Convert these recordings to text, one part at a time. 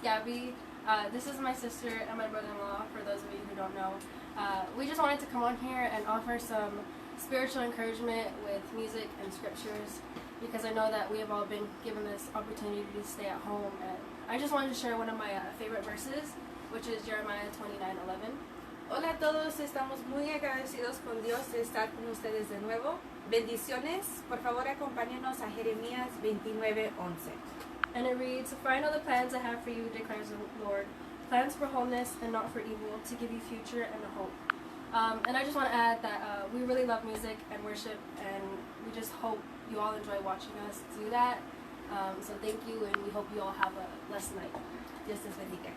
Gabby. This is my sister and my brother-in-law, for those of you who don't know. We just wanted to come on here and offer some spiritual encouragement with music and scriptures, because I know that we have all been given this opportunity to stay at home, and I just wanted to share one of my favorite verses, which is Jeremiah 29:11. Hola a todos, estamos muy agradecidos con Dios de estar con ustedes de nuevo. Bendiciones, por favor acompáñenos a Jeremías 29:11. And it reads, "For I know the plans I have for you, declares the Lord, plans for wholeness and not for evil, to give you future and a hope." And I just want to add that we really love music and worship, and we just hope you all enjoy watching us do that. So thank you, and we hope you all have a blessed night. Dios les bendiga.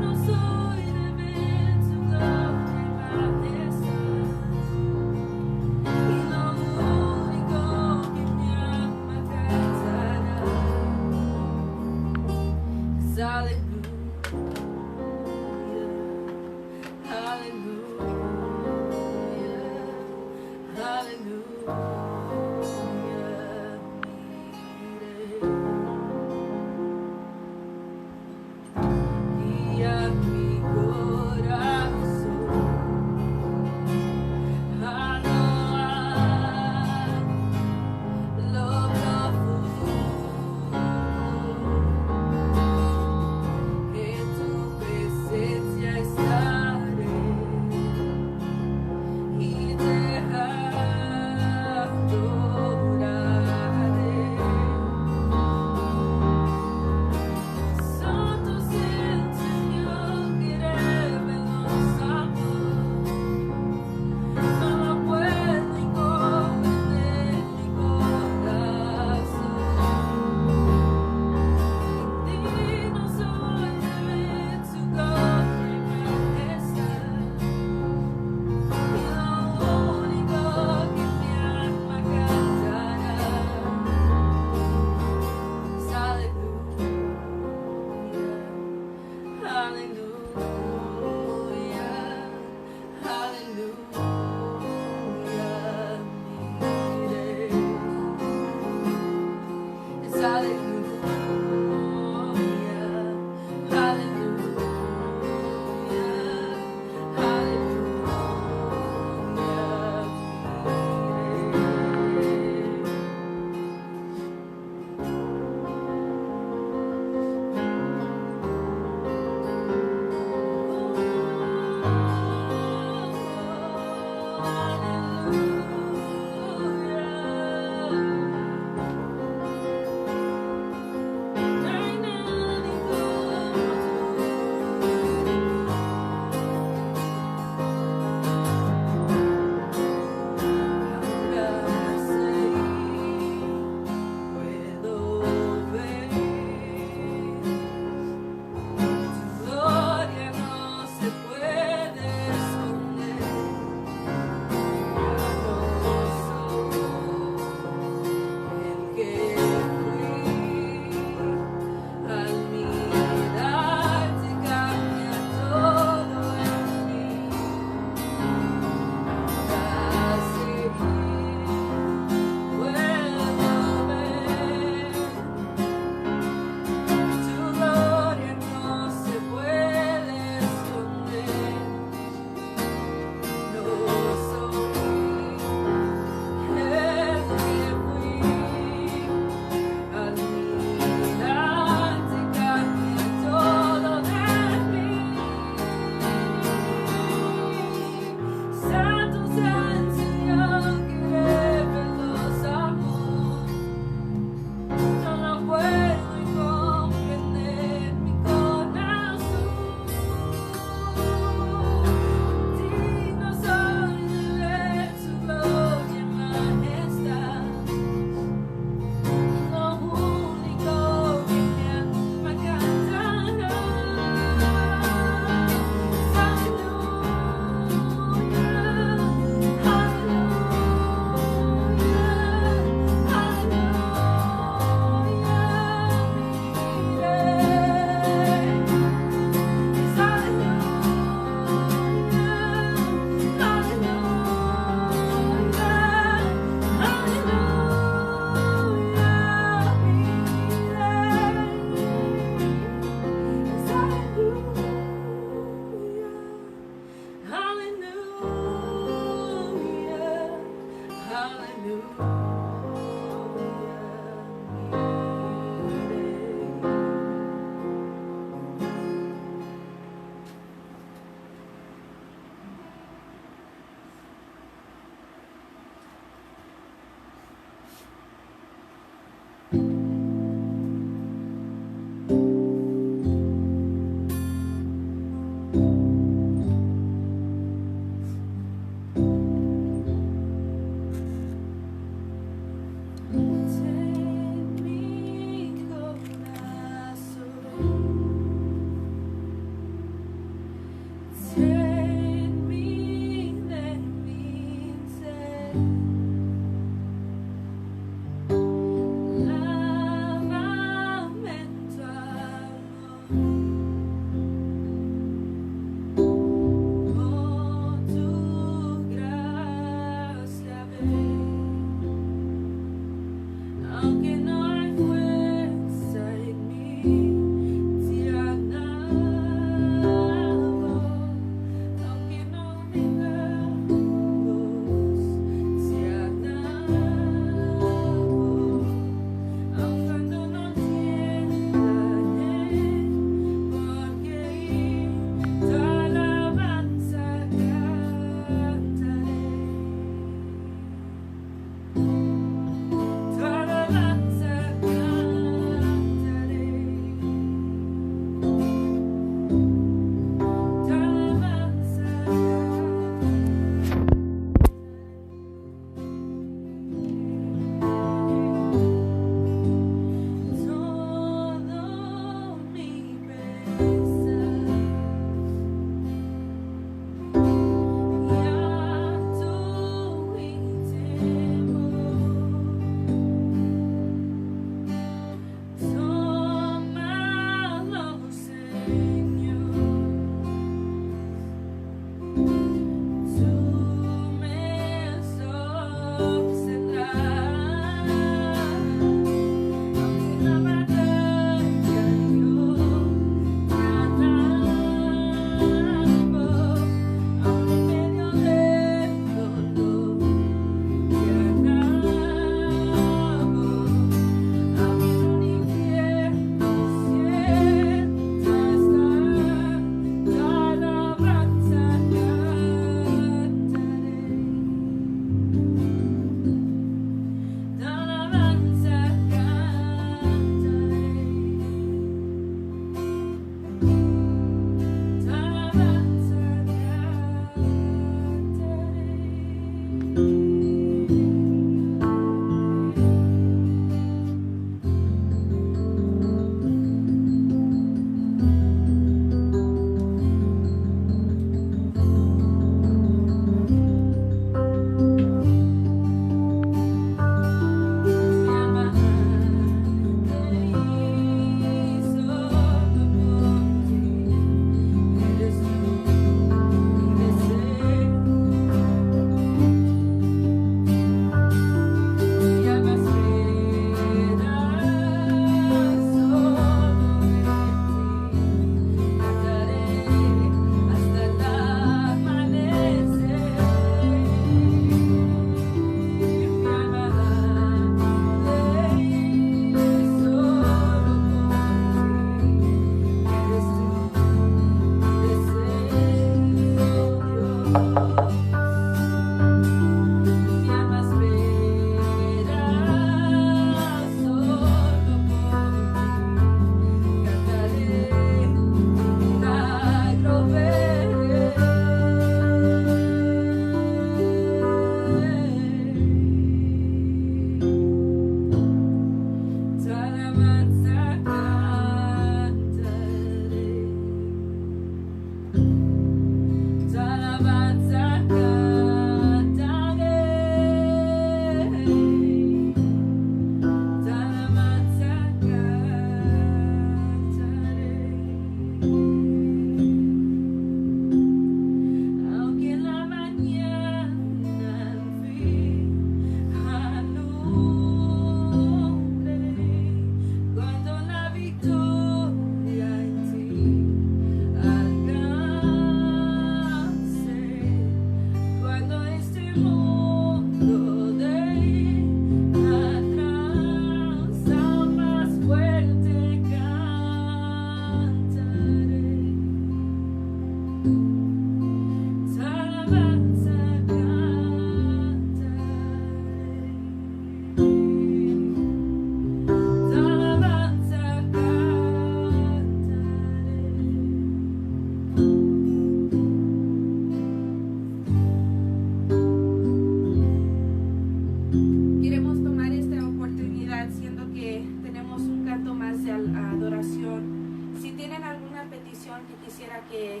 más de adoración. Si tienen alguna petición que quisiera que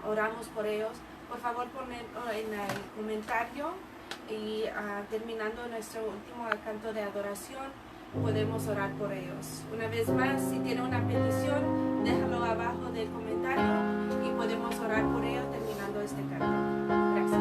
oramos por ellos, por favor ponenlo en el comentario y terminando nuestro último canto de adoración podemos orar por ellos. Una vez más, si tienen una petición, déjalo abajo del comentario y podemos orar por ellos terminando este canto. Gracias.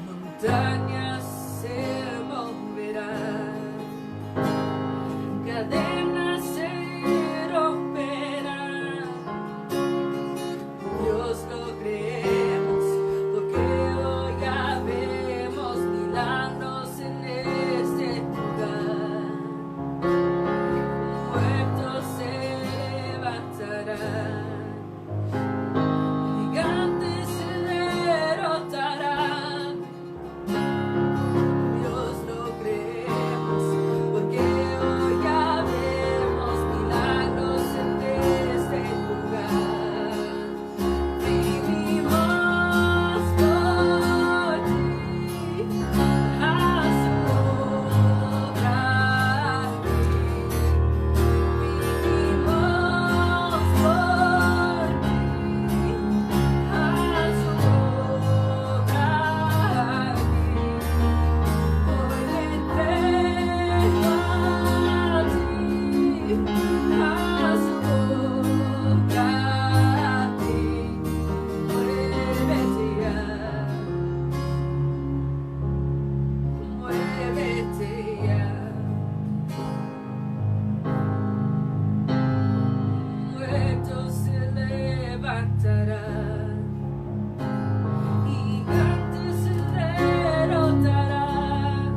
Montañas se moverán, cadenas se romperán. Dios lo creemos, porque hoy ya vemos milagros en este lugar. Muertos se levantarán. Gigantes se derrotarán. Dios lo creemos, porque hoy ya vemos milagros en este lugar. Vivimos por ti, haz tu obra aquí. Vivimos por ti, haz tu obra aquí. Hoy le entrego a ti, haz tu obra aquí. Muévete ya, muévete ya. Muertos se levantarán, gigantes se derrotarán.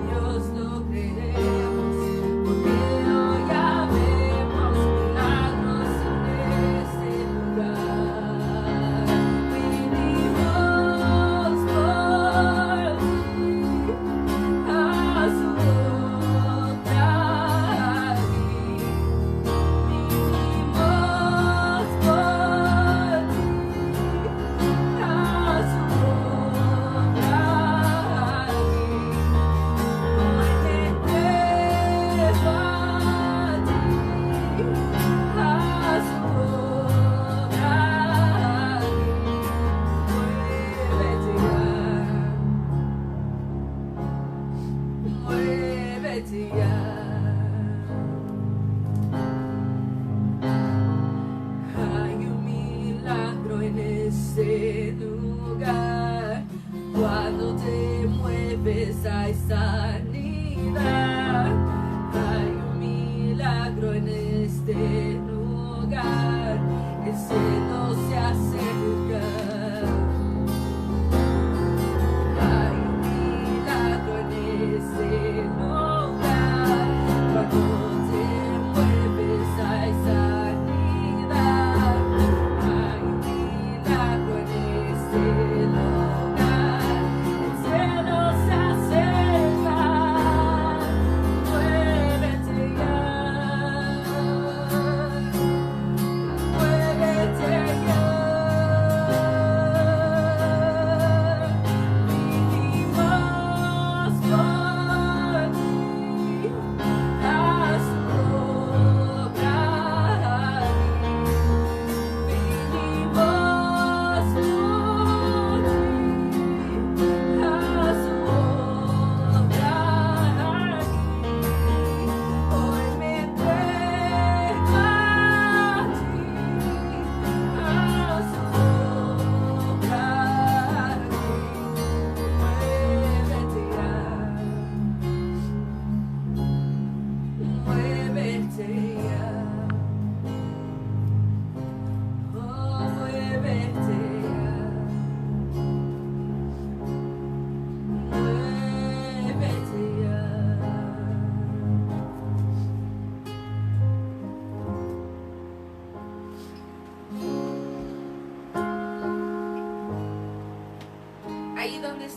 Dios lo creemos, porque hoy ya vemos milagros en este lugar. Vinimos por ti, haz tu obra aquí. Vinimos por ti, haz tu obra aquí. Hoy te entrego a ti, haz tu obra aquí. Muévete ya, hay un milagro en este lugar. Cuando te mueves hay sanidad. Hay un milagro en este lugar. El cielo se acerca. Hay un milagro en ese lugar. Cuando te mueves hay sanidad. Hay un milagro en ese lugar. El cielo se acerca.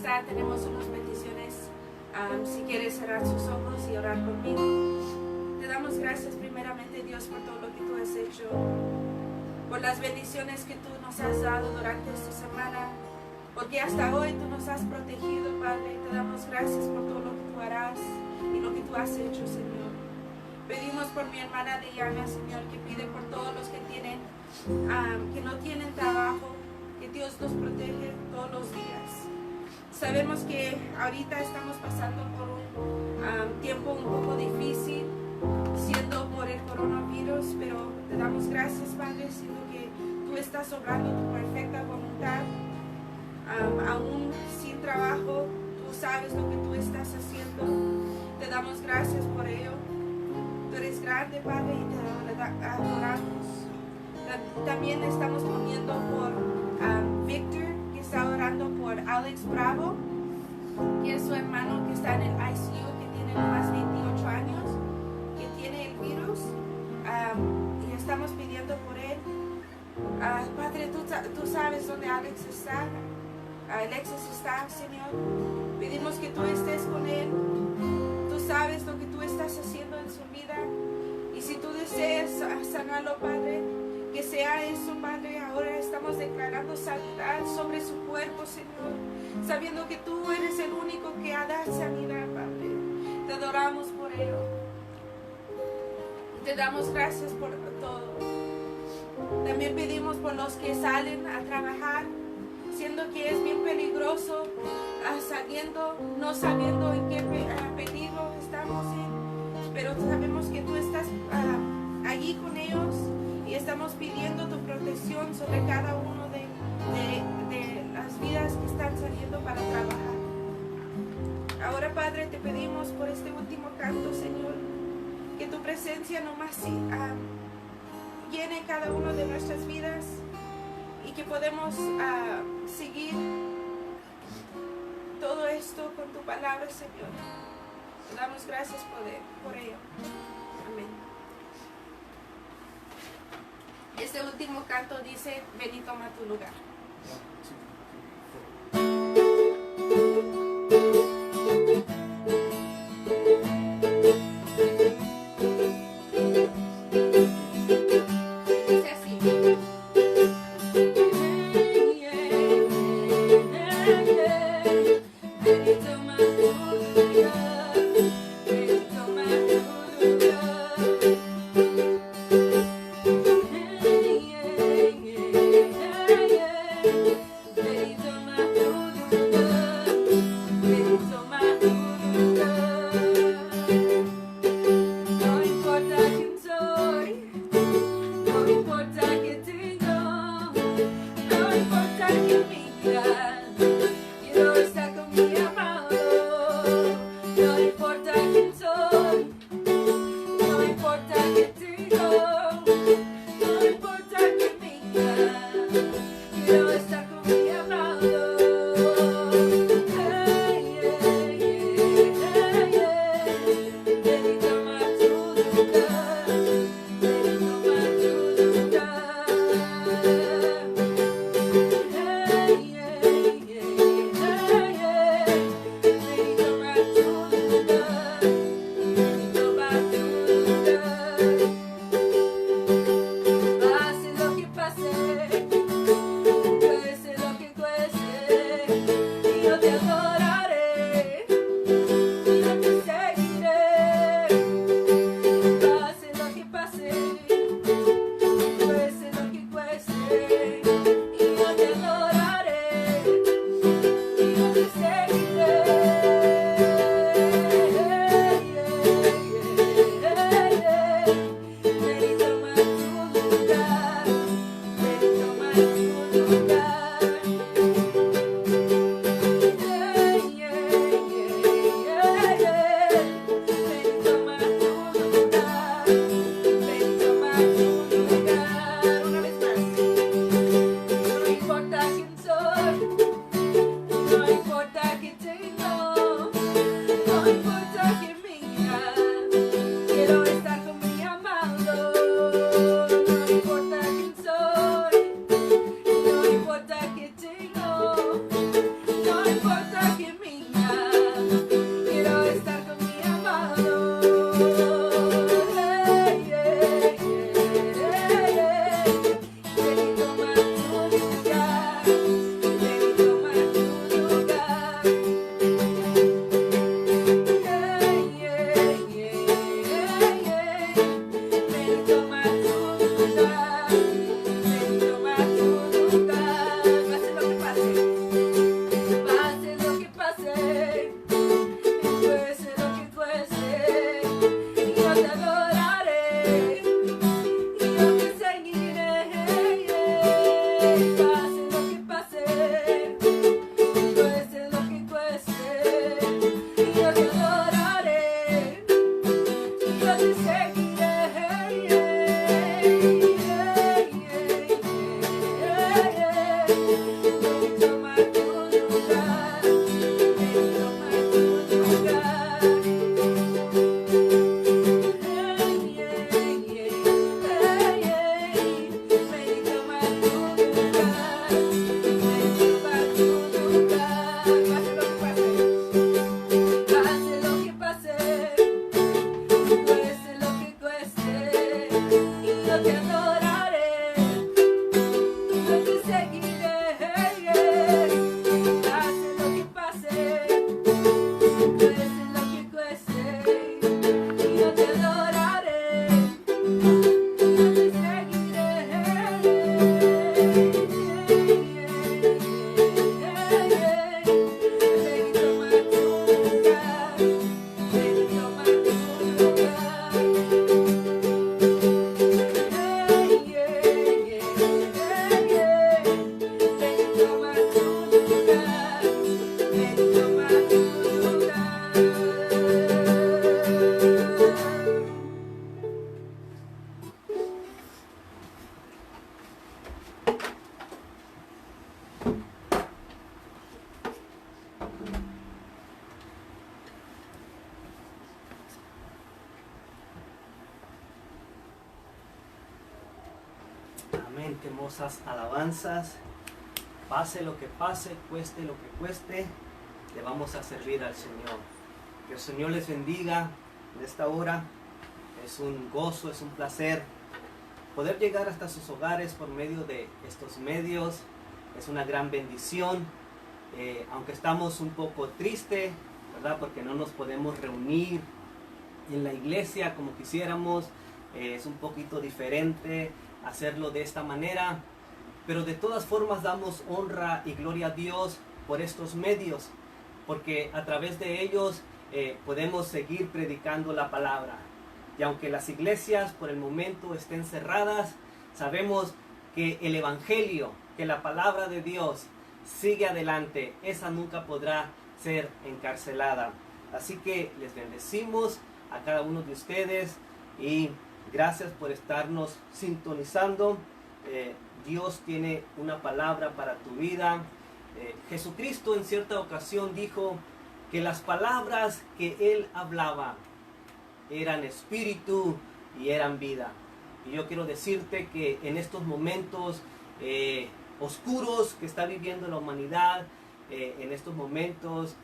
está, tenemos unas peticiones. Si quieres cerrar sus ojos y orar conmigo. Te damos gracias primeramente, Dios, por todo lo que tú has hecho, por las bendiciones que tú nos has dado durante esta semana, porque hasta hoy tú nos has protegido, Padre. Te damos gracias por todo lo que tú harás y lo que tú has hecho, Señor. Pedimos por mi hermana Diana, Señor, que pide por todos los que tienen, que no tienen trabajo, que Dios los protege todos los días. Sabemos que ahorita estamos pasando por un tiempo un poco difícil, siendo por el coronavirus, pero te damos gracias, Padre, siendo que tú estás obrando tu perfecta voluntad. Aún sin trabajo, tú sabes lo que tú estás haciendo. Te damos gracias por ello. Tú eres grande, Padre, y te adoramos. También estamos poniendo por Victor, que está orando por Alex Bravo, que es su hermano que está en el ICU, que tiene más 28 años, que tiene el virus, y estamos pidiendo por él. Padre, tú sabes dónde Alex está. Alexis está, Señor. Pedimos que tú estés con él. Tú sabes lo que tú estás haciendo en su vida. Y si tú deseas sanarlo, Padre, que sea eso, Padre. Ahora estamos declarando sanidad sobre su cuerpo, Señor, sabiendo que tú eres el único que da sanidad, Padre. Te adoramos por ello. Te damos gracias por todo. También pedimos por los que salen a trabajar, siendo que es bien peligroso, no sabiendo en qué peligro estamos en, pero sabemos que tú estás allí con ellos y estamos pidiendo tu protección sobre cada uno de las vidas que están saliendo para trabajar. Ahora, Padre, te pedimos por este último canto, Señor, que tu presencia nomás llene cada uno de nuestras vidas y que podemos seguir todo esto con tu palabra, Señor. Te damos gracias por ello. Amén. Este último canto dice: ven y toma tu lugar. Dice así. Baby, Amén, qué hermosas alabanzas. Pase lo que pase, cueste lo que cueste, le vamos a servir al Señor. Que el Señor les bendiga en esta hora. Es un gozo, es un placer poder llegar hasta sus hogares por medio de estos medios. Es una gran bendición, aunque estamos un poco tristes, ¿verdad? Porque no nos podemos reunir en la iglesia como quisiéramos. Es un poquito diferente hacerlo de esta manera, pero de todas formas damos honra y gloria a Dios por estos medios, porque a través de ellos podemos seguir predicando la palabra. Y aunque las iglesias por el momento estén cerradas, sabemos que el evangelio, que la palabra de Dios sigue adelante. Esa nunca podrá ser encarcelada. Así que les bendecimos a cada uno de ustedes y gracias por estarnos sintonizando. Dios tiene una palabra para tu vida. Jesucristo en cierta ocasión dijo que las palabras que Él hablaba eran espíritu y eran vida. Y yo quiero decirte que en estos momentos oscuros que está viviendo la humanidad, en estos momentos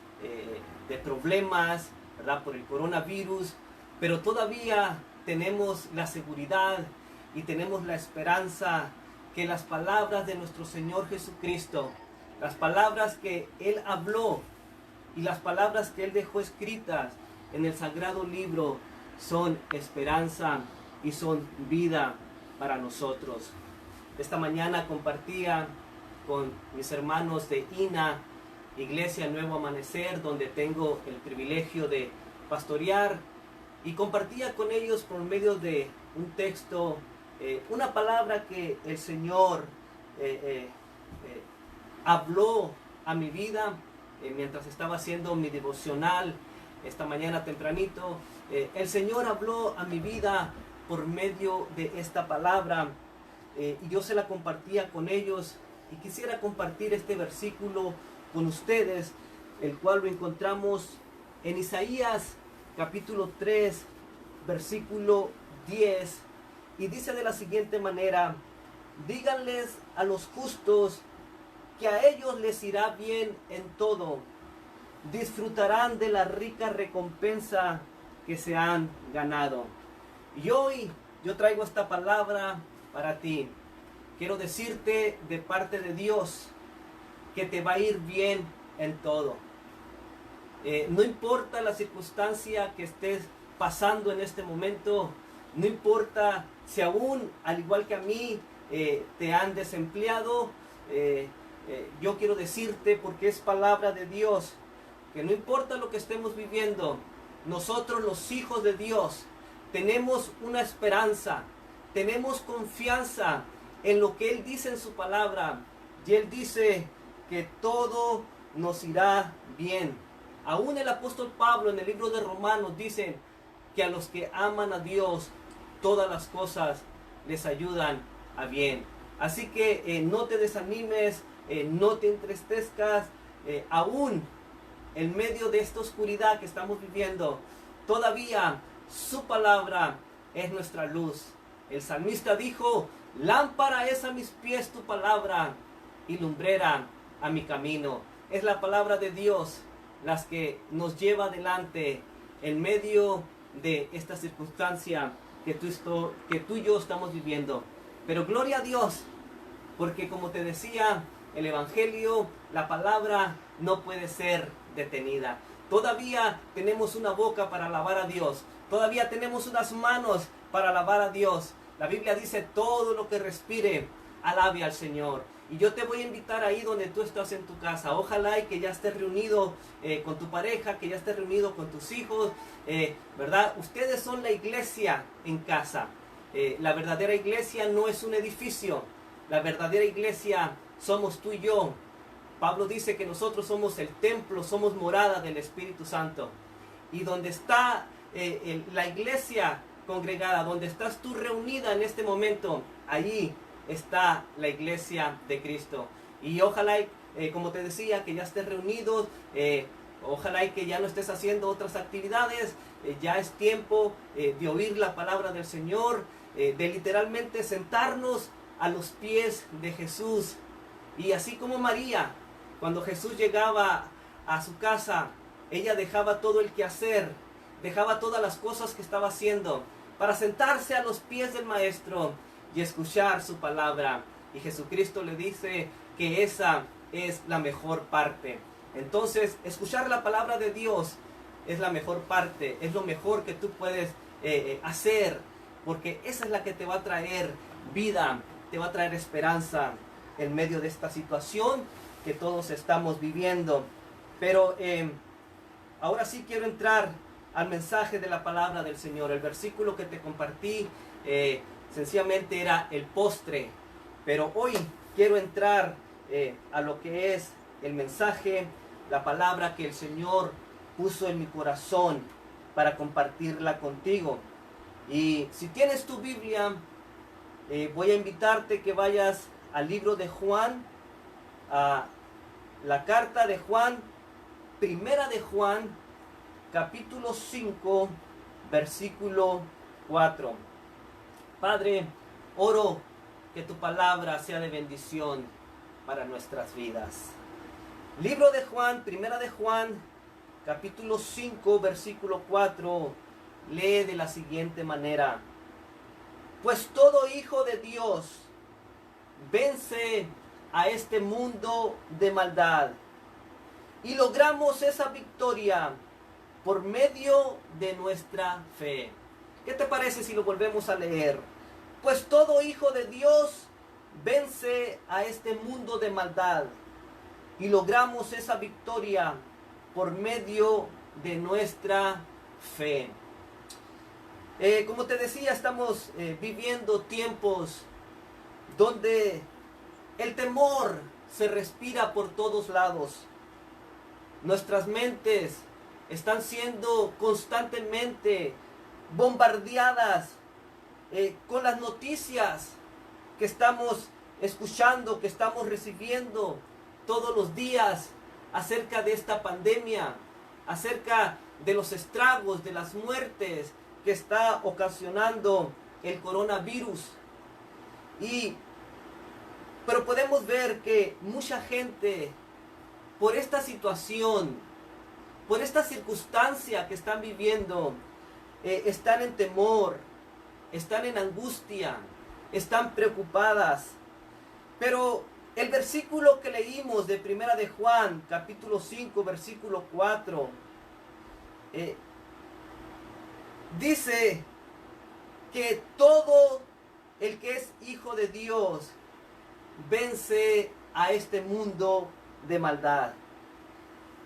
de problemas, ¿verdad? Por el coronavirus, pero todavía tenemos la seguridad y tenemos la esperanza que las palabras de nuestro Señor Jesucristo, las palabras que Él habló y las palabras que Él dejó escritas en el sagrado libro son esperanza y son vida para nosotros. Esta mañana compartía con mis hermanos de INA, Iglesia Nuevo Amanecer, donde tengo el privilegio de pastorear, y compartía con ellos por medio de un texto, una palabra que el Señor habló a mi vida mientras estaba haciendo mi devocional esta mañana tempranito. El Señor habló a mi vida por medio de esta palabra, y yo se la compartía con ellos, y quisiera compartir este versículo con ustedes, el cual lo encontramos en Isaías capítulo 3, versículo 10, y dice de la siguiente manera: díganles a los justos que a ellos les irá bien en todo, disfrutarán de la rica recompensa que se han ganado. Y hoy yo traigo esta palabra para ti. Quiero decirte de parte de Dios que te va a ir bien en todo. No importa la circunstancia que estés pasando en este momento, no importa si aún, al igual que a mí, te han desempleado, yo quiero decirte, porque es palabra de Dios, que no importa lo que estemos viviendo, nosotros los hijos de Dios tenemos una esperanza, tenemos confianza en lo que Él dice en su palabra, y Él dice que todo nos irá bien. Aún el apóstol Pablo en el libro de Romanos dice que a los que aman a Dios todas las cosas les ayudan a bien. Así que no te desanimes, no te entristezcas, aún en medio de esta oscuridad que estamos viviendo, todavía su palabra es nuestra luz. El salmista dijo: lámpara es a mis pies tu palabra y lumbrera a mi camino. Es la palabra de Dios las que nos lleva adelante en medio de esta circunstancia que tú y yo estamos viviendo. Pero gloria a Dios, porque como te decía, el evangelio, la palabra no puede ser detenida. Todavía tenemos una boca para alabar a Dios, todavía tenemos unas manos para alabar a Dios. La Biblia dice: todo lo que respire, alabe al Señor. Y yo te voy a invitar ahí donde tú estás en tu casa. Ojalá y que ya estés reunido con tu pareja, que ya estés reunido con tus hijos, ¿verdad? Ustedes son la iglesia en casa. La verdadera iglesia no es un edificio. La verdadera iglesia somos tú y yo. Pablo dice que nosotros somos el templo, somos morada del Espíritu Santo. Y donde está la iglesia congregada, donde estás tú reunida en este momento, allí está la iglesia de Cristo. Y ojalá, como te decía, que ya estés reunidos, ojalá y que ya no estés haciendo otras actividades. Ya es tiempo de oír la palabra del Señor, de literalmente sentarnos a los pies de Jesús. Y así como María, cuando Jesús llegaba a su casa, ella dejaba todo el quehacer, dejaba todas las cosas que estaba haciendo para sentarse a los pies del Maestro y escuchar su palabra. Y Jesucristo le dice que esa es la mejor parte. Entonces, escuchar la palabra de Dios es la mejor parte, es lo mejor que tú puedes hacer, porque esa es la que te va a traer vida, te va a traer esperanza en medio de esta situación que todos estamos viviendo. Pero ahora sí quiero entrar al mensaje de la palabra del Señor. El versículo que te compartí sencillamente era el postre, pero hoy quiero entrar a lo que es el mensaje, la palabra que el Señor puso en mi corazón para compartirla contigo. Y si tienes tu Biblia, voy a invitarte que vayas al libro de Juan, a la carta de Juan, primera de Juan, capítulo 5, versículo 4. Padre, oro que tu palabra sea de bendición para nuestras vidas. Libro de Juan, primera de Juan, capítulo 5, versículo 4, lee de la siguiente manera: pues todo hijo de Dios vence a este mundo de maldad, y logramos esa victoria por medio de nuestra fe. ¿Qué te parece si lo volvemos a leer? Pues todo hijo de Dios vence a este mundo de maldad, y logramos esa victoria por medio de nuestra fe. Como te decía, estamos viviendo tiempos donde el temor se respira por todos lados. Nuestras mentes están siendo constantemente bombardeadas con las noticias que estamos escuchando, que estamos recibiendo todos los días acerca de esta pandemia, acerca de los estragos, de las muertes que está ocasionando el coronavirus. Pero podemos ver que mucha gente, por esta situación, por esta circunstancia que están viviendo, están en temor, están en angustia, están preocupadas. Pero el versículo que leímos de primera de Juan, capítulo 5, versículo 4, dice que todo el que es hijo de Dios vence a este mundo de maldad.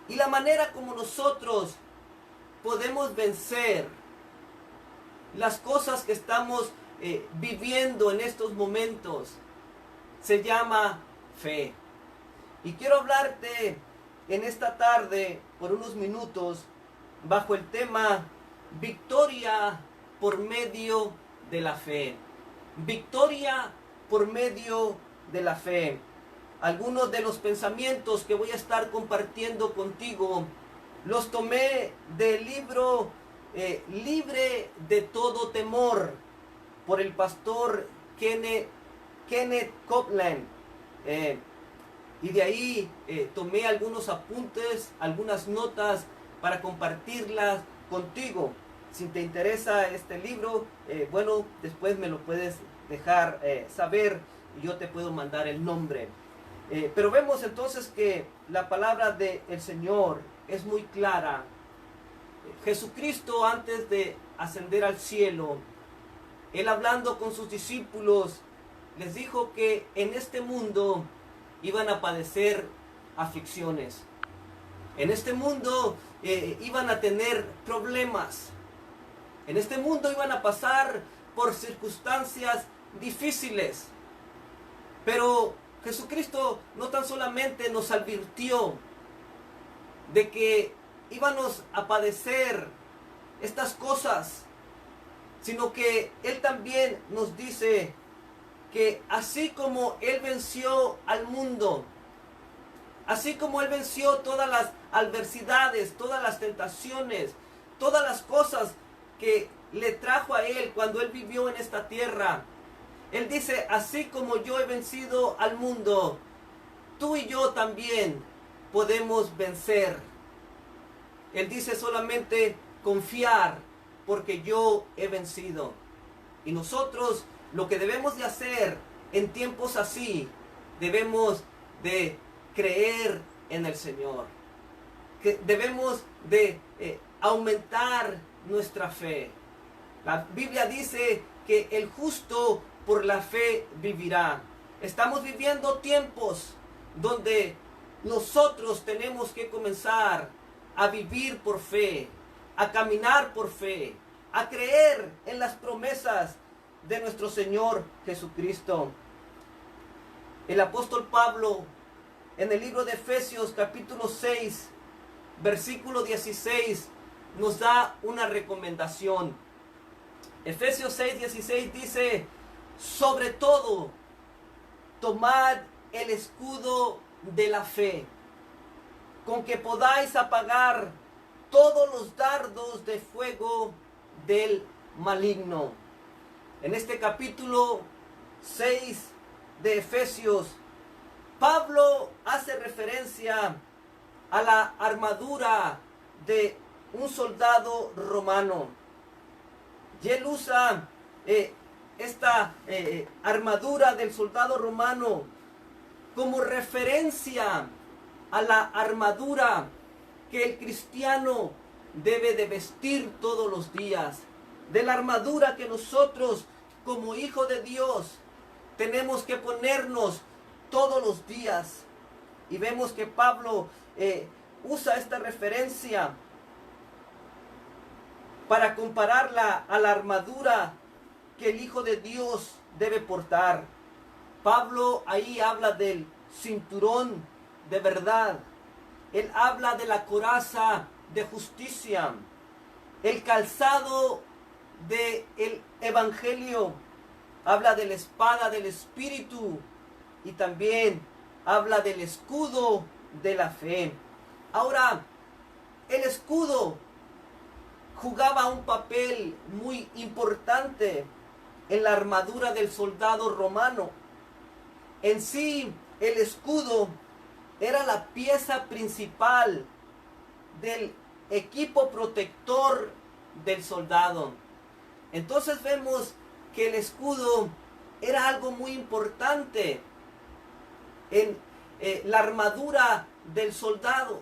Y la manera como nosotros podemos vencer las cosas que estamos viviendo en estos momentos se llama fe. Y quiero hablarte en esta tarde por unos minutos bajo el tema victoria por medio de la fe. Victoria por medio de la fe. Algunos de los pensamientos que voy a estar compartiendo contigo los tomé del libro Libre de todo temor por el pastor Kenneth Copeland. Y de ahí tomé algunos apuntes, algunas notas para compartirlas contigo. Si te interesa este libro, bueno, después me lo puedes dejar saber y yo te puedo mandar el nombre. Pero vemos entonces que la palabra del Señor es muy clara. Jesucristo, antes de ascender al cielo, Él hablando con sus discípulos, les dijo que en este mundo iban a padecer aflicciones. En este mundo iban a tener problemas. En este mundo iban a pasar por circunstancias difíciles. Pero Jesucristo no tan solamente nos advirtió de que íbamos a padecer estas cosas, sino que Él también nos dice que así como Él venció al mundo, así como Él venció todas las adversidades, todas las tentaciones, todas las cosas que le trajo a Él cuando Él vivió en esta tierra, Él dice, así como yo he vencido al mundo, tú y yo también podemos vencer. Él dice solamente confiar, porque yo he vencido. Y nosotros lo que debemos de hacer en tiempos así, debemos de creer en el Señor. Que debemos de aumentar nuestra fe. La Biblia dice que el justo por la fe vivirá. Estamos viviendo tiempos donde nosotros tenemos que comenzar a vivir por fe, a caminar por fe, a creer en las promesas de nuestro Señor Jesucristo. El apóstol Pablo, en el libro de Efesios capítulo 6, versículo 16, nos da una recomendación. Efesios 6, 16 dice, sobre todo, tomad el escudo de la fe, con que podáis apagar todos los dardos de fuego del maligno. En este capítulo 6 de Efesios, Pablo hace referencia a la armadura de un soldado romano. Y él usa esta armadura del soldado romano como referencia a la armadura que el cristiano debe de vestir todos los días, de la armadura que nosotros como hijos de Dios tenemos que ponernos todos los días. Y vemos que Pablo usa esta referencia para compararla a la armadura que el Hijo de Dios debe portar. Pablo ahí habla del cinturón de verdad. Él habla de la coraza de justicia, el calzado del evangelio, habla de la espada del Espíritu y también habla del escudo de la fe. Ahora, el escudo jugaba un papel muy importante en la armadura del soldado romano. En sí, el escudo era la pieza principal del equipo protector del soldado. Entonces vemos que el escudo era algo muy importante en la armadura del soldado.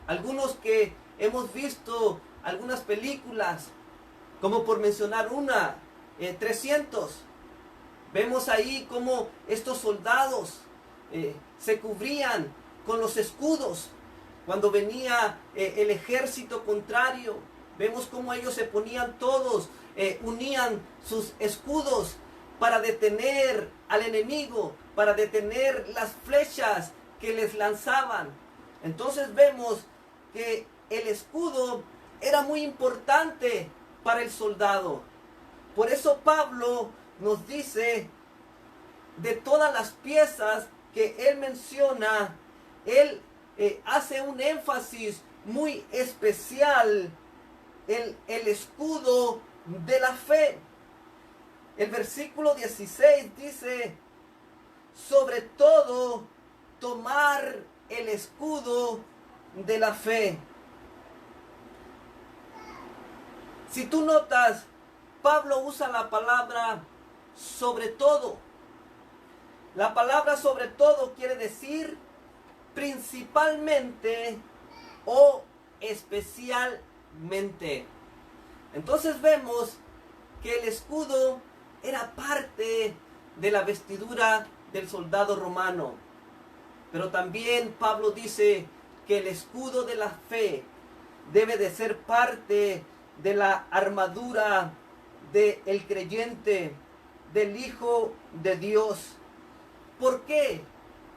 Algunos que hemos visto algunas películas, como por mencionar una, 300, vemos ahí cómo estos soldados se cubrían con los escudos. Cuando venía el ejército contrario, vemos cómo ellos se ponían todos, unían sus escudos para detener al enemigo, para detener las flechas que les lanzaban. Entonces vemos que el escudo era muy importante para el soldado. Por eso Pablo nos dice, de todas las piezas que él menciona, él hace un énfasis muy especial en el escudo de la fe. El versículo 16 dice, sobre todo, tomar el escudo de la fe. Si tú notas, Pablo usa la palabra sobre todo. La palabra sobre todo quiere decir principalmente o especialmente. Entonces vemos que el escudo era parte de la vestidura del soldado romano. Pero también Pablo dice que el escudo de la fe debe de ser parte de la armadura del creyente, del Hijo de Dios. ¿Por qué?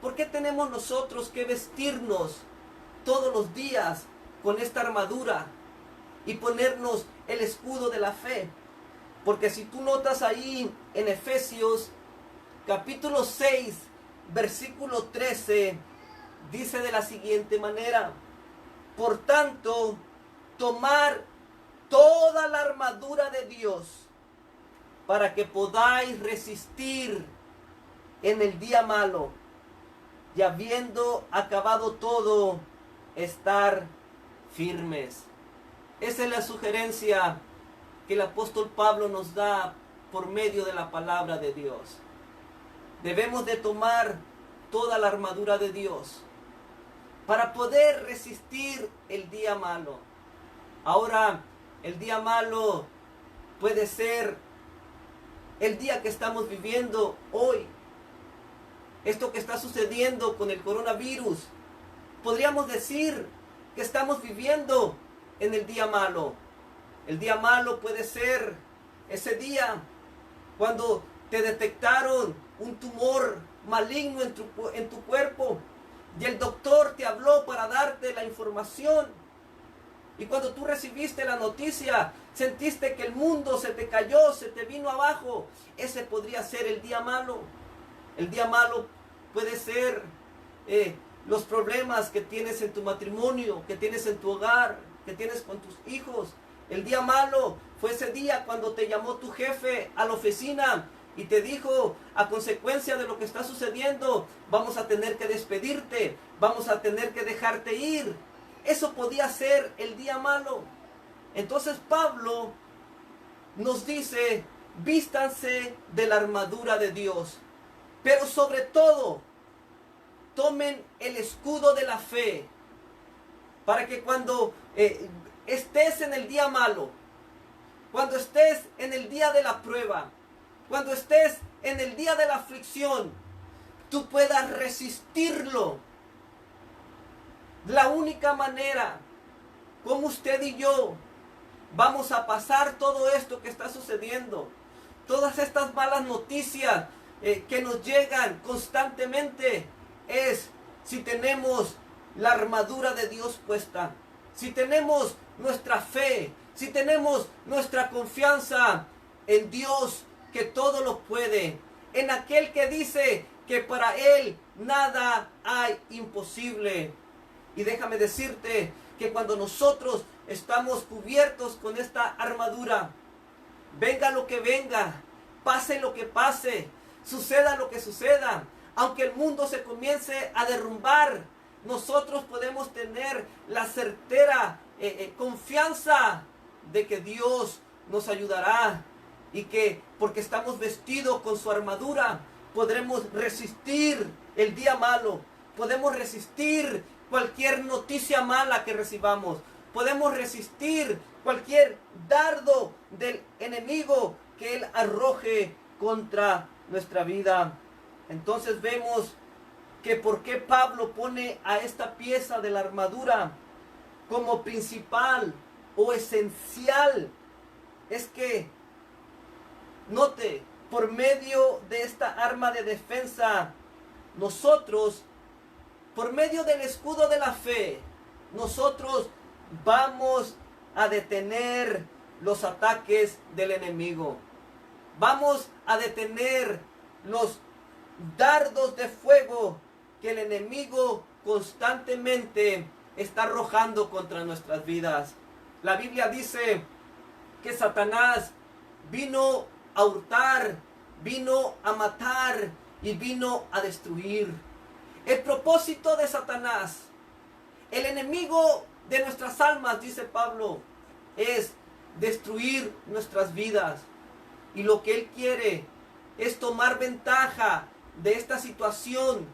¿Por qué tenemos nosotros que vestirnos todos los días con esta armadura y ponernos el escudo de la fe? Porque si tú notas ahí en Efesios capítulo 6, versículo 13, dice de la siguiente manera: por tanto, tomar toda la armadura de Dios para que podáis resistir en el día malo, y habiendo acabado todo, estar firmes. Esa es la sugerencia que el apóstol Pablo nos da por medio de la palabra de Dios. Debemos de tomar toda la armadura de Dios para poder resistir el día malo. Ahora, el día malo puede ser el día que estamos viviendo hoy. Esto que está sucediendo con el coronavirus, podríamos decir que estamos viviendo en el día malo. El día malo puede ser ese día cuando te detectaron un tumor maligno en tu cuerpo y el doctor te habló para darte la información. Y cuando tú recibiste la noticia, sentiste que el mundo se te cayó, se te vino abajo. Ese podría ser el día malo. El día malo puede ser los problemas que tienes en tu matrimonio, que tienes en tu hogar, que tienes con tus hijos. El día malo fue ese día cuando te llamó tu jefe a la oficina y te dijo, a consecuencia de lo que está sucediendo, vamos a tener que despedirte, vamos a tener que dejarte ir. Eso podía ser el día malo. Entonces Pablo nos dice, vístanse de la armadura de Dios, pero sobre todo, tomen el escudo de la fe, para que cuando estés en el día malo, cuando estés en el día de la prueba, cuando estés en el día de la aflicción, tú puedas resistirlo. La única manera como usted y yo vamos a pasar todo esto que está sucediendo, todas estas malas noticias que nos llegan constantemente, es si tenemos la armadura de Dios puesta, si tenemos nuestra fe, si tenemos nuestra confianza en Dios que todo lo puede, en aquel que dice que para Él nada hay imposible. Y déjame decirte que cuando nosotros estamos cubiertos con esta armadura, venga lo que venga, pase lo que pase, suceda lo que suceda, aunque el mundo se comience a derrumbar, nosotros podemos tener la certera confianza de que Dios nos ayudará y que porque estamos vestidos con su armadura, podremos resistir el día malo, podemos resistir cualquier noticia mala que recibamos, podemos resistir cualquier dardo del enemigo que él arroje contra nuestra vida. Entonces vemos que por qué Pablo pone a esta pieza de la armadura como principal o esencial. Es que, note, por medio de esta arma de defensa, nosotros, por medio del escudo de la fe, nosotros vamos a detener los ataques del enemigo. Vamos a detener los dardos de fuego que el enemigo constantemente está arrojando contra nuestras vidas. La Biblia dice que Satanás vino a hurtar, vino a matar y vino a destruir. El propósito de Satanás, el enemigo de nuestras almas, dice Pablo, es destruir nuestras vidas. Y lo que él quiere es tomar ventaja de esta situación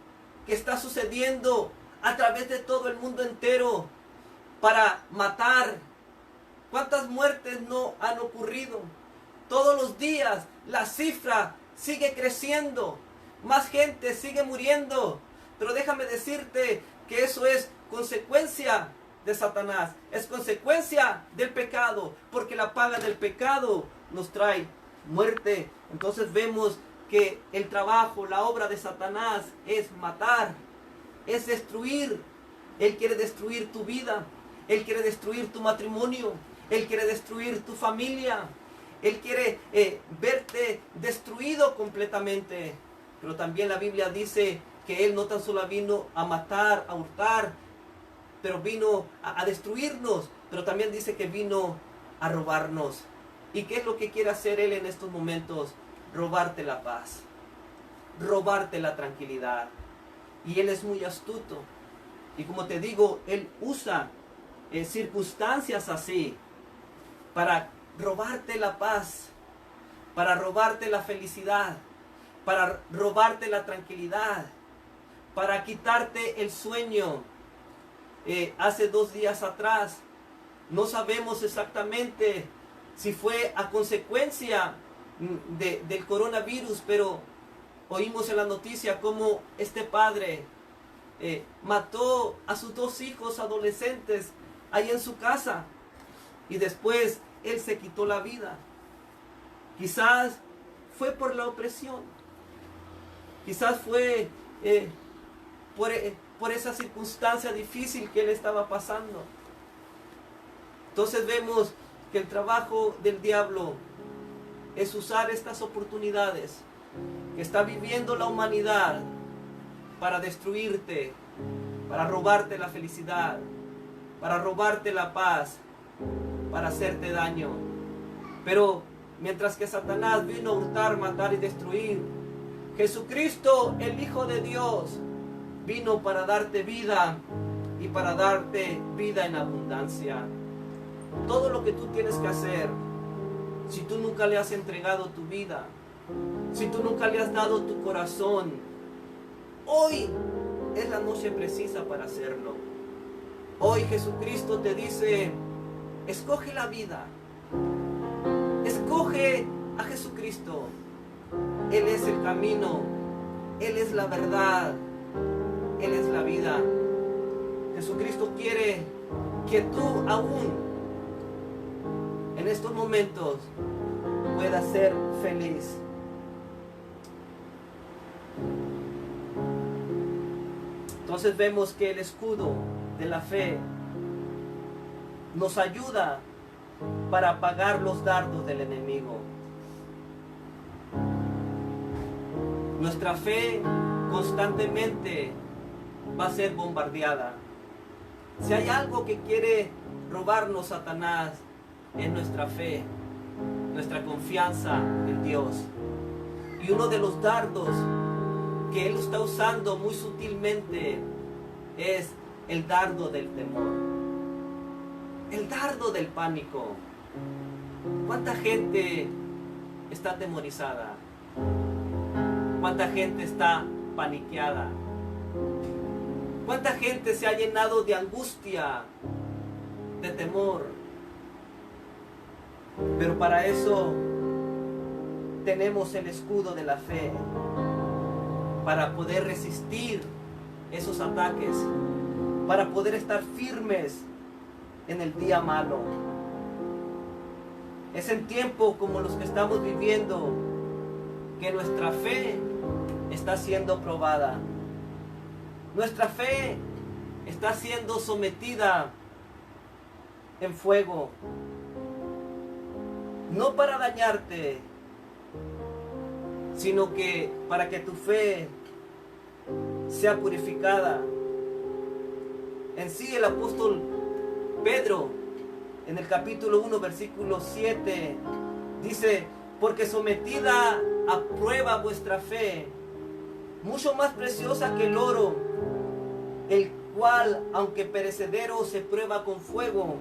que está sucediendo a través de todo el mundo entero para matar. ¿Cuántas muertes no han ocurrido? Todos los días la cifra sigue creciendo, más gente sigue muriendo. Pero déjame decirte que eso es consecuencia de Satanás, es consecuencia del pecado, porque la paga del pecado nos trae muerte. Entonces vemos que el trabajo, la obra de Satanás es matar, es destruir. Él quiere destruir tu vida, él quiere destruir tu matrimonio, él quiere destruir tu familia, él quiere verte destruido completamente. Pero también la Biblia dice que él no tan solo vino a matar, a hurtar, pero vino a destruirnos, pero también dice que vino a robarnos. ¿Y qué es lo que quiere hacer él en estos momentos? Robarte la paz, robarte la tranquilidad. Y él es muy astuto. Y como te digo, él usa circunstancias así para robarte la paz, para robarte la felicidad, para robarte la tranquilidad, para quitarte el sueño. Hace 2 días atrás, no sabemos exactamente si fue a consecuencia del coronavirus, pero oímos en la noticia cómo este padre mató a sus 2 hijos adolescentes ahí en su casa, y después él se quitó la vida. Quizás fue por la opresión, quizás fue por esa circunstancia difícil que él estaba pasando. Entonces vemos que el trabajo del diablo es usar estas oportunidades que está viviendo la humanidad para destruirte, para robarte la felicidad, para robarte la paz, para hacerte daño. Pero mientras que Satanás vino a hurtar, matar y destruir, Jesucristo, el Hijo de Dios, vino para darte vida y para darte vida en abundancia. Todo lo que tú tienes que hacer, si tú nunca le has entregado tu vida, si tú nunca le has dado tu corazón, hoy es la noche precisa para hacerlo. Hoy Jesucristo te dice, escoge la vida, escoge a Jesucristo. Él es el camino, Él es la verdad, Él es la vida. Jesucristo quiere que tú aún en estos momentos puedas ser feliz. Entonces vemos que el escudo de la fe nos ayuda para apagar los dardos del enemigo. Nuestra fe constantemente va a ser bombardeada. Si hay algo que quiere robarnos Satanás, es nuestra fe, nuestra confianza en Dios. Y uno de los dardos que él está usando muy sutilmente es el dardo del temor, el dardo del pánico. ¿Cuánta gente está atemorizada? ¿Cuánta gente está paniqueada? ¿Cuánta gente se ha llenado de angustia, de temor? Pero para eso tenemos el escudo de la fe, para poder resistir esos ataques, para poder estar firmes en el día malo. Es en tiempos como los que estamos viviendo que nuestra fe está siendo probada. Nuestra fe está siendo sometida en fuego. No para dañarte, sino que para que tu fe sea purificada. En sí el apóstol Pedro, en el capítulo 1, versículo 7, dice, porque sometida a prueba vuestra fe, mucho más preciosa que el oro, el cual, aunque perecedero, se prueba con fuego,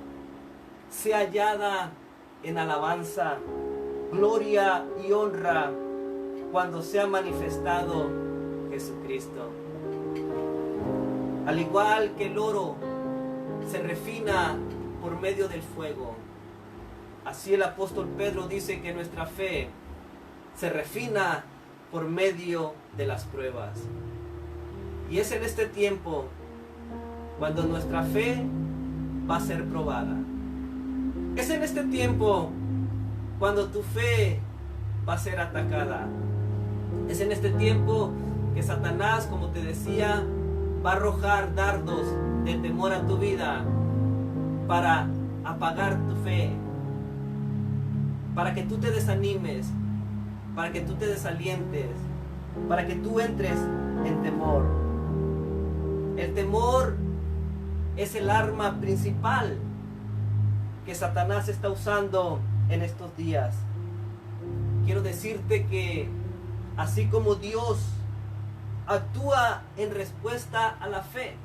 sea hallada en alabanza, gloria y honra cuando sea manifestado Jesucristo. Al igual que el oro se refina por medio del fuego, así el apóstol Pedro dice que nuestra fe se refina por medio de las pruebas. Y es en este tiempo cuando nuestra fe va a ser probada. Es en este tiempo cuando tu fe va a ser atacada. Es en este tiempo que Satanás, como te decía, va a arrojar dardos de temor a tu vida para apagar tu fe, para que tú te desanimes, para que tú te desalientes, para que tú entres en temor. El temor es el arma principal que Satanás está usando en estos días, quiero decirte que así como Dios actúa en respuesta a la fe,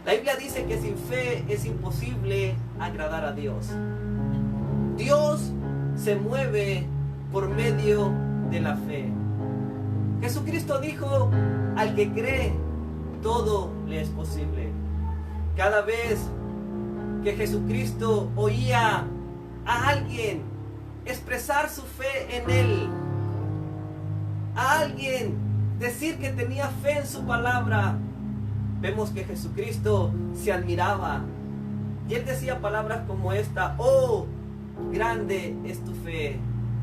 la Biblia dice que sin fe es imposible agradar a Dios. Dios se mueve por medio de la fe. Jesucristo dijo, al que cree, todo le es posible. Cada vez que Jesucristo oía a alguien expresar su fe en Él, a alguien decir que tenía fe en su palabra, vemos que Jesucristo se admiraba. Y Él decía palabras como esta: oh, grande es tu fe.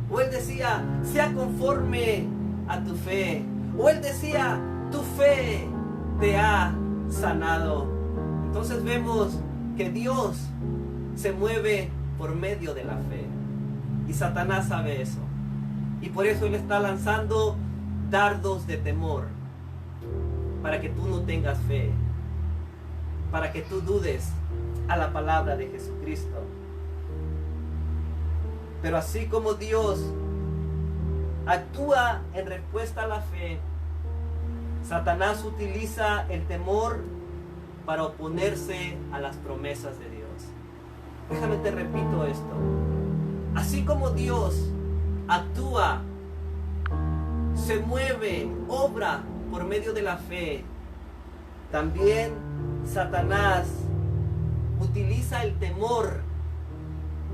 O Él decía, sea conforme a tu fe. O Él decía, tu fe te ha sanado. Entonces vemos que Dios se mueve por medio de la fe. Y Satanás sabe eso. Y por eso Él está lanzando dardos de temor, para que tú no tengas fe, para que tú dudes a la palabra de Jesucristo. Pero así como Dios actúa en respuesta a la fe, Satanás utiliza el temor para oponerse a las promesas de Dios. Déjame te repito esto. Así como Dios actúa, se mueve, obra por medio de la fe, también Satanás utiliza el temor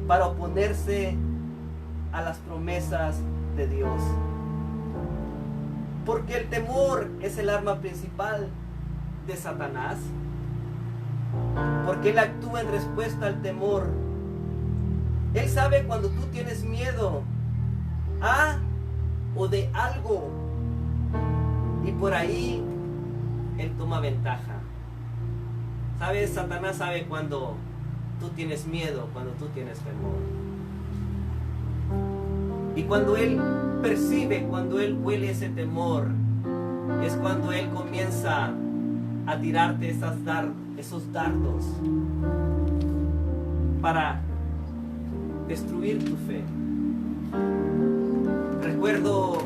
para oponerse a las promesas de Dios. Porque el temor es el arma principal de Satanás. Porque él actúa en respuesta al temor. Él sabe cuando tú tienes miedo a o de algo, y por ahí él toma ventaja. ¿Sabes? Satanás sabe cuando tú tienes miedo, cuando tú tienes temor. Y cuando él percibe, cuando él huele ese temor, es cuando él comienza a tirarte esos dardos para destruir tu fe. Recuerdo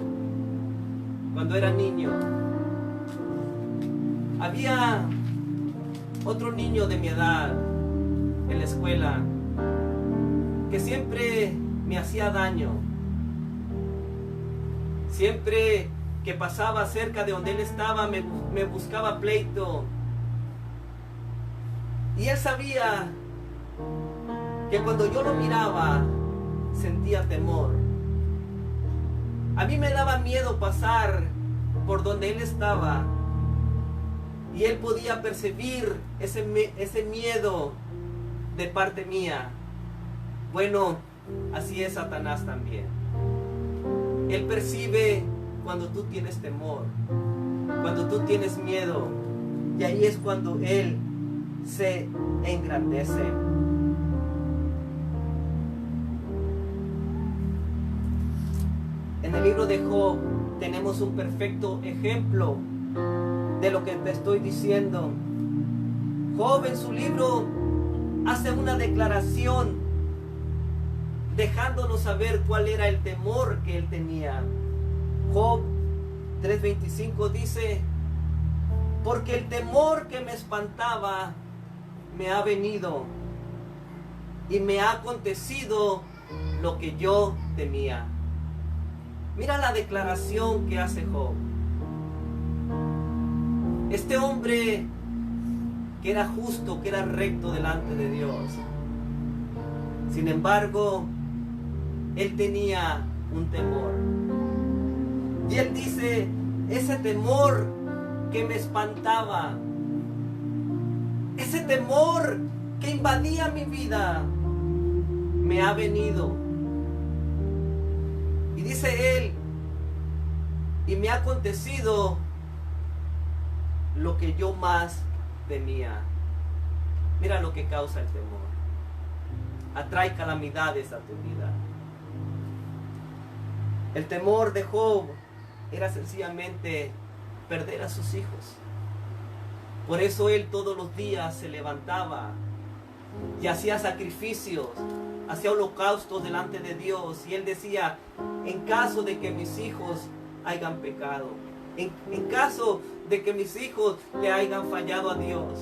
cuando era niño, había otro niño de mi edad en la escuela que siempre me hacía daño. Siempre que pasaba cerca de donde él estaba me buscaba pleito. Y él sabía que cuando yo lo miraba sentía temor. A mí me daba miedo pasar por donde él estaba, y él podía percibir ese miedo de parte mía. Bueno, así es Satanás también. Él percibe cuando tú tienes temor, cuando tú tienes miedo, y ahí es cuando él se engrandece. En el libro de Job tenemos un perfecto ejemplo de lo que te estoy diciendo. Job en su libro hace una declaración dejándonos saber cuál era el temor que él tenía. Job 3:25 dice: porque el temor que me espantaba me ha venido y me ha acontecido lo que yo temía. Mira la declaración que hace Job. Este hombre que era justo, que era recto delante de Dios. Sin embargo, él tenía un temor. Y él dice, ese temor que me espantaba, ese temor que invadía mi vida, me ha venido. Y dice él, y me ha acontecido lo que yo más temía. Mira lo que causa el temor. Atrae calamidades a tu vida. El temor de Job era sencillamente perder a sus hijos. Por eso él todos los días se levantaba y hacía sacrificios, hacía holocaustos delante de Dios. Y él decía, en caso de que mis hijos hayan pecado, en caso de que mis hijos le hayan fallado a Dios.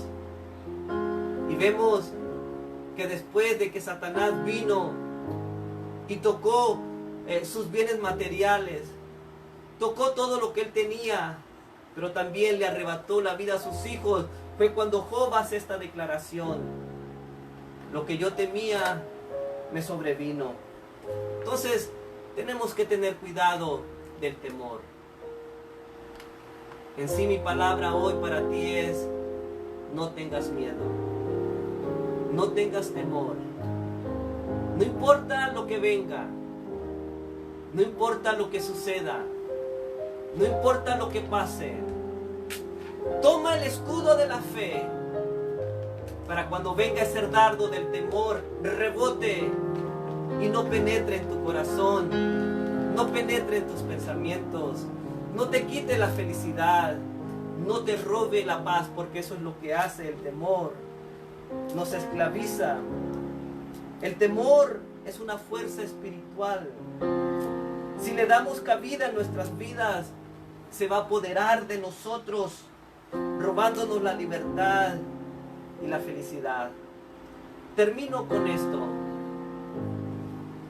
Y vemos que después de que Satanás vino y tocó sus bienes materiales, tocó todo lo que él tenía, pero también le arrebató la vida a sus hijos, fue cuando Job hace esta declaración: lo que yo temía me sobrevino. Entonces tenemos que tener cuidado del temor. En sí, mi palabra hoy para ti es: no tengas miedo, no tengas temor. No importa lo que venga, no importa lo que suceda, no importa lo que pase. Toma el escudo de la fe para cuando venga ese dardo del temor, rebote y no penetre en tu corazón, no penetre en tus pensamientos, no te quite la felicidad, no te robe la paz, porque eso es lo que hace el temor. Nos esclaviza. El temor es una fuerza espiritual. Si le damos cabida en nuestras vidas, se va a apoderar de nosotros, robándonos la libertad y la felicidad. Termino con esto.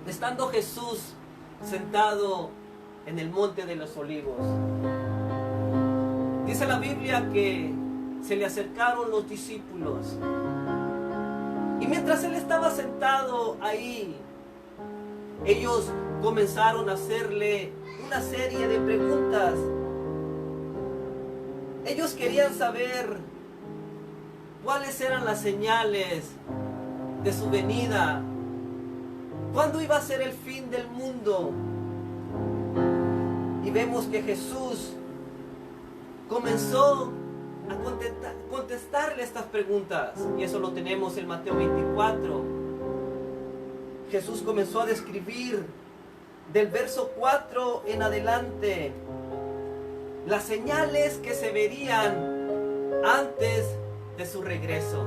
Estando Jesús sentado en el monte de los olivos, dice la Biblia que se le acercaron los discípulos. Y mientras él estaba sentado ahí, ellos comenzaron a hacerle una serie de preguntas. Ellos querían saber cuáles eran las señales de su venida, cuándo iba a ser el fin del mundo. Y vemos que Jesús comenzó a contestarle estas preguntas, y eso lo tenemos en Mateo 24. Jesús comenzó a describir del verso 4 en adelante las señales que se verían antes de su regreso.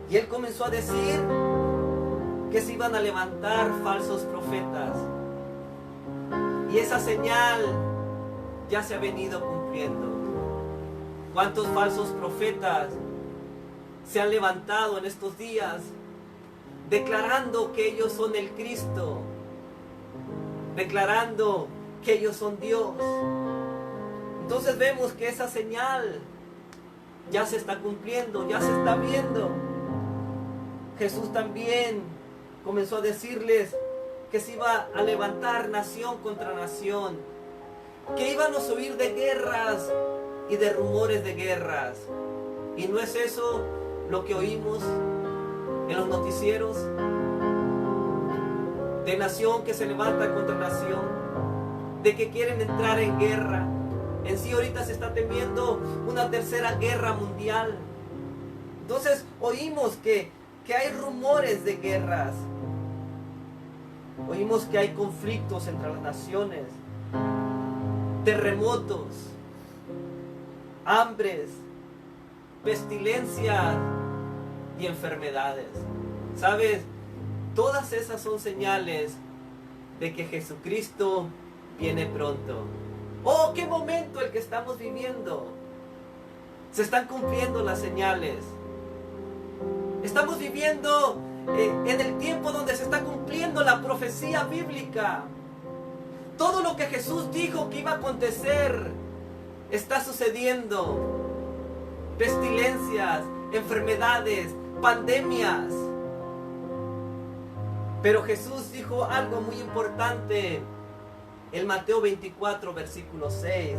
Y él comenzó a decir que se iban a levantar falsos profetas, y esa señal ya se ha venido cumpliendo. ¿Cuántos falsos profetas se han levantado en estos días declarando que ellos son el Cristo, declarando que ellos son Dios? Entonces vemos que esa señal ya se está cumpliendo, ya se está viendo. Jesús también comenzó a decirles que se iba a levantar nación contra nación, que íbamos a oír de guerras y de rumores de guerras. ¿Y no es eso lo que oímos en los noticieros? De nación que se levanta contra nación, de que quieren entrar en guerra. En sí ahorita se está temiendo una tercera guerra mundial. Entonces oímos que hay rumores de guerras. Oímos que hay conflictos entre las naciones, terremotos, hambres, pestilencias y enfermedades. ¿Sabes? Todas esas son señales de que Jesucristo viene pronto. ¡Oh, qué momento el que estamos viviendo! Se están cumpliendo las señales. Estamos viviendo en el tiempo donde se está cumpliendo la profecía bíblica. Todo lo que Jesús dijo que iba a acontecer está sucediendo. Pestilencias, enfermedades, pandemias. Pero Jesús dijo algo muy importante en Mateo 24, versículo 6.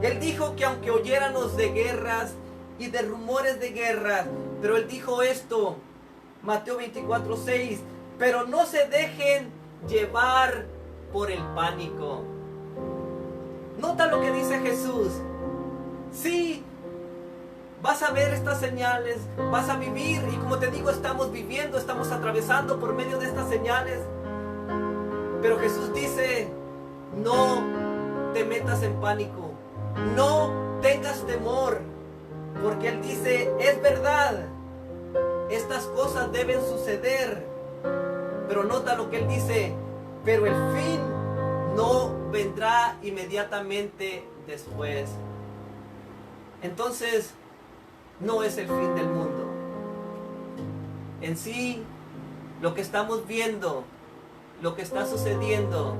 Él dijo que aunque oyéramos de guerras y de rumores de guerras, pero Él dijo esto, Mateo 24, 6, pero no se dejen llevar por el pánico. Nota lo que dice Jesús. Sí, vas a ver estas señales, vas a vivir, y como te digo, estamos viviendo, estamos atravesando por medio de estas señales. Pero Jesús dice, no te metas en pánico, no tengas temor, porque Él dice, es verdad, estas cosas deben suceder. Pero nota lo que él dice, pero el fin no vendrá inmediatamente después. Entonces, no es el fin del mundo. En sí, lo que estamos viendo, lo que está sucediendo,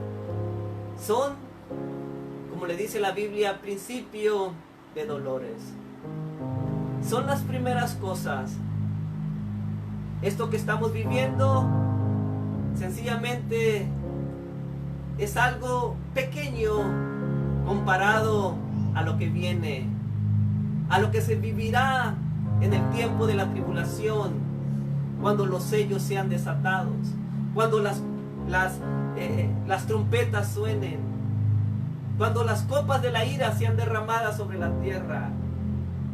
son, como le dice la Biblia, principio de dolores. Son las primeras cosas. Esto que estamos viviendo, sencillamente, es algo pequeño comparado a lo que viene, a lo que se vivirá en el tiempo de la tribulación, cuando los sellos sean desatados, cuando las trompetas suenen, cuando las copas de la ira sean derramadas sobre la tierra.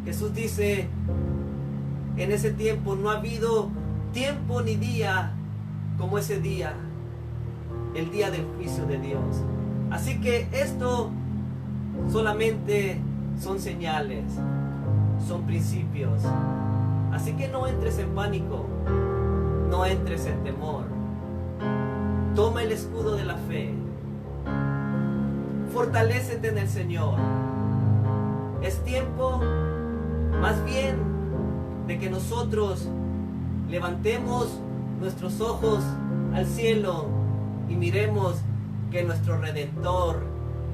Jesús dice, en ese tiempo no ha habido tiempo ni día como ese día, el día del juicio de Dios. Así que esto solamente son señales, son principios. Así que no entres en pánico, no entres en temor. Toma el escudo de la fe, fortalécete en el Señor. Es tiempo más bien de que nosotros levantemos nuestros ojos al cielo y miremos que nuestro Redentor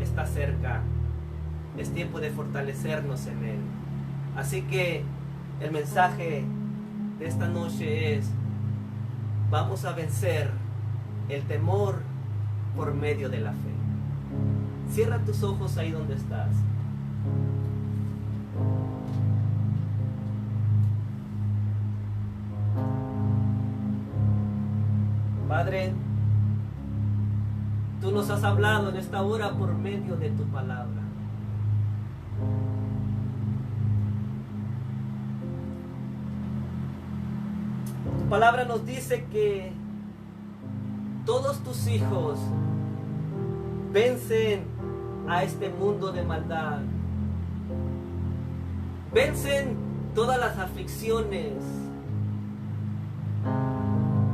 está cerca. Es tiempo de fortalecernos en Él. Así que el mensaje de esta noche es: vamos a vencer el temor por medio de la fe. Cierra tus ojos ahí donde estás. Padre, tú nos has hablado en esta hora por medio de tu palabra. Tu palabra nos dice que todos tus hijos vencen a este mundo de maldad. Vencen todas las aflicciones,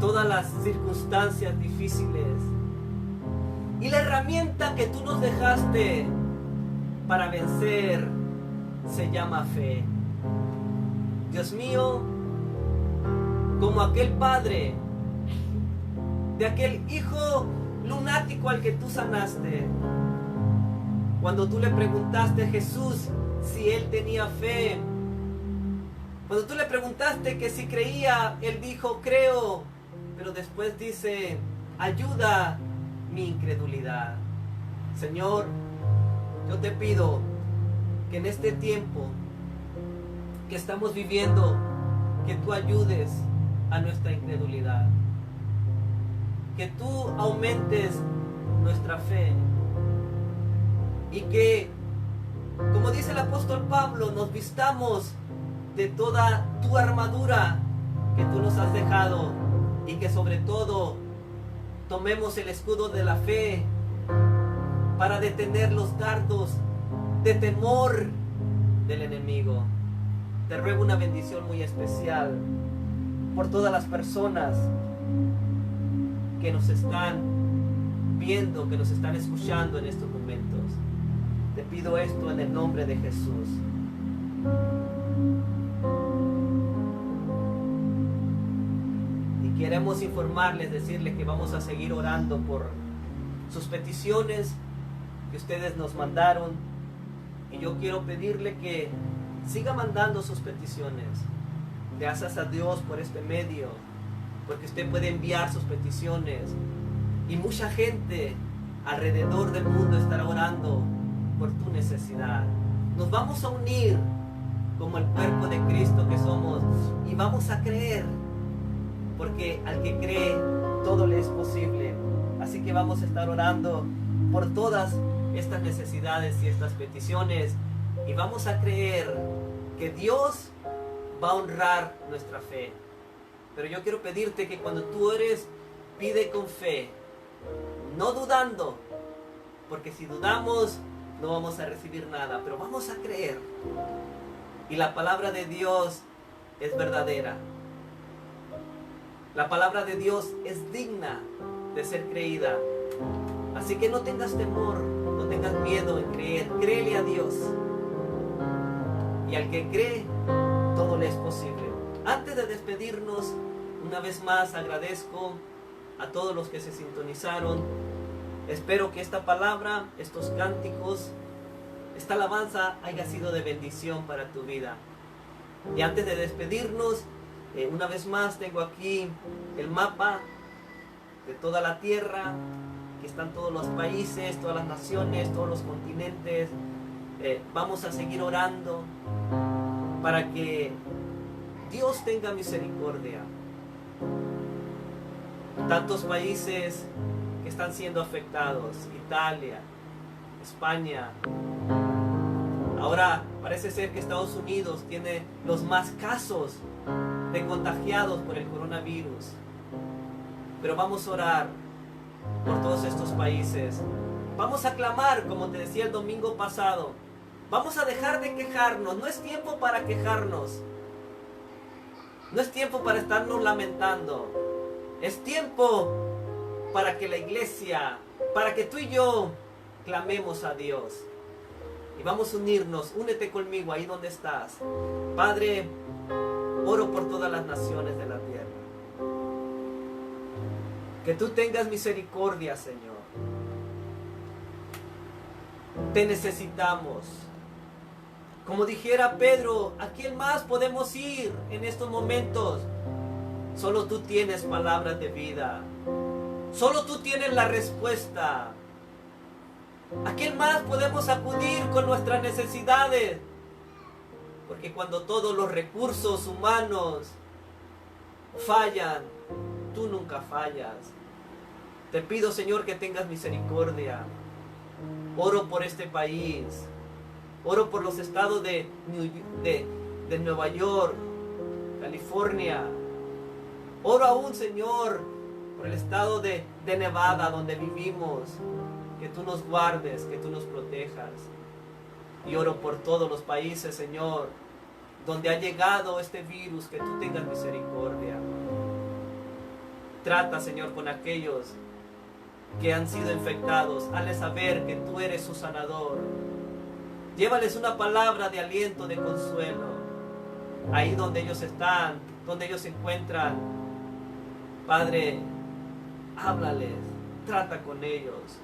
todas las circunstancias difíciles. Y la herramienta que tú nos dejaste para vencer se llama fe. Dios mío, como aquel padre de aquel hijo lunático al que tú sanaste, cuando tú le preguntaste a Jesús si él tenía fe, cuando tú le preguntaste que si creía, él dijo creo, pero después dice ayuda mi incredulidad. Señor, yo te pido que en este tiempo que estamos viviendo, que tú ayudes a nuestra incredulidad, que tú aumentes nuestra fe y que, como dice el apóstol Pablo, nos vistamos de toda tu armadura que tú nos has dejado y que sobre todo tomemos el escudo de la fe para detener los dardos de temor del enemigo. Te ruego una bendición muy especial por todas las personas que nos están viendo, que nos están escuchando en estos momentos. Te pido esto en el nombre de Jesús. Y queremos informarles, decirles que vamos a seguir orando por sus peticiones que ustedes nos mandaron. Y yo quiero pedirle que siga mandando sus peticiones. Gracias a Dios por este medio, porque usted puede enviar sus peticiones y mucha gente alrededor del mundo estará orando por tu necesidad. Nos vamos a unir como el cuerpo de Cristo que somos y vamos a creer, porque al que cree todo le es posible. Así que vamos a estar orando por todas estas necesidades y estas peticiones y vamos a creer que Dios va a honrar nuestra fe. Pero yo quiero pedirte que cuando tú ores, pide con fe, no dudando, porque si dudamos no vamos a recibir nada, pero vamos a creer. Y la palabra de Dios es verdadera. La palabra de Dios es digna de ser creída. Así que no tengas temor, no tengas miedo en creer. Créele a Dios. Y al que cree, todo le es posible. Antes de despedirnos, una vez más agradezco a todos los que se sintonizaron. Espero que esta palabra, estos cánticos, esta alabanza haya sido de bendición para tu vida. Y antes de despedirnos, una vez más tengo aquí el mapa de toda la tierra. Aquí están todos los países, todas las naciones, todos los continentes. Vamos a seguir orando para que Dios tenga misericordia. Tantos países que están siendo afectados: Italia, España. Ahora parece ser que Estados Unidos tiene los más casos de contagiados por el coronavirus. Pero vamos a orar por todos estos países. Vamos a clamar, como te decía el domingo pasado. Vamos a dejar de quejarnos. No es tiempo para quejarnos. No es tiempo para estarnos lamentando. Es tiempo para que la iglesia, para que tú y yo clamemos a Dios. Y vamos a unirnos. Únete conmigo ahí donde estás. Padre, oro por todas las naciones de la tierra. Que tú tengas misericordia, Señor. Te necesitamos. Como dijera Pedro, ¿a quién más podemos ir en estos momentos? Solo tú tienes palabras de vida. Solo tú tienes la respuesta. ¿A quién más podemos acudir con nuestras necesidades? Porque cuando todos los recursos humanos fallan, tú nunca fallas. Te pido, Señor, que tengas misericordia. Oro por este país. Oro por los estados de Nueva York, California. Oro aún, Señor, por el estado de Nevada, donde vivimos. Que tú nos guardes, que tú nos protejas. Y oro por todos los países, Señor, donde ha llegado este virus, que tú tengas misericordia. Trata, Señor, con aquellos que han sido infectados. Hazles saber que tú eres su sanador. Llévales una palabra de aliento, de consuelo. Ahí donde ellos están, donde ellos se encuentran. Padre, háblales, trata con ellos.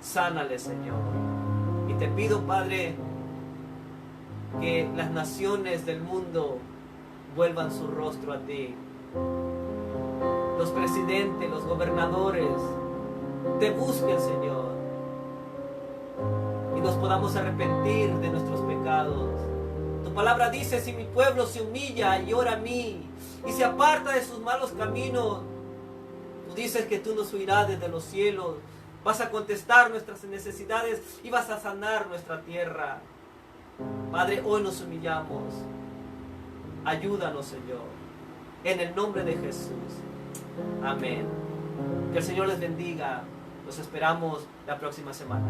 Sánales, Señor. Y te pido, Padre, que las naciones del mundo vuelvan su rostro a ti. Los presidentes, los gobernadores, te busquen, Señor. Y nos podamos arrepentir de nuestros pecados. Tu palabra dice: si mi pueblo se humilla y ora a mí y se aparta de sus malos caminos, tú dices que tú nos oirás desde los cielos. Vas a contestar nuestras necesidades y vas a sanar nuestra tierra. Padre, hoy nos humillamos. Ayúdanos, Señor. En el nombre de Jesús. Amén. Que el Señor les bendiga. Los esperamos la próxima semana.